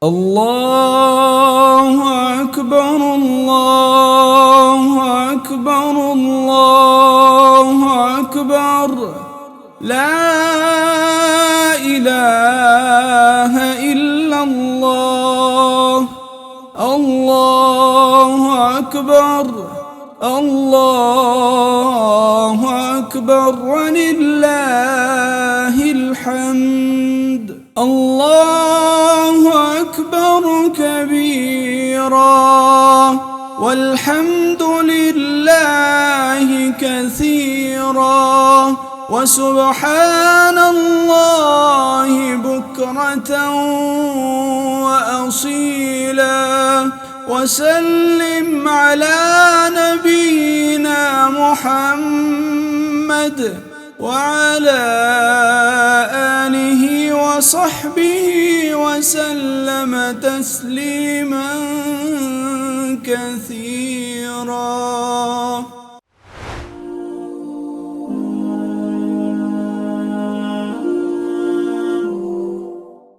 الله أكبر الله أكبر الله أكبر لا إله إلا الله الله أكبر الله أكبر ولله الحمد الله أكبر كبيرا والحمد لله كثيرا وسبحان الله بكرة وأصيلا وسلم على نبينا محمد وعلى آله وصحبه وسلم تسليما كثيرا.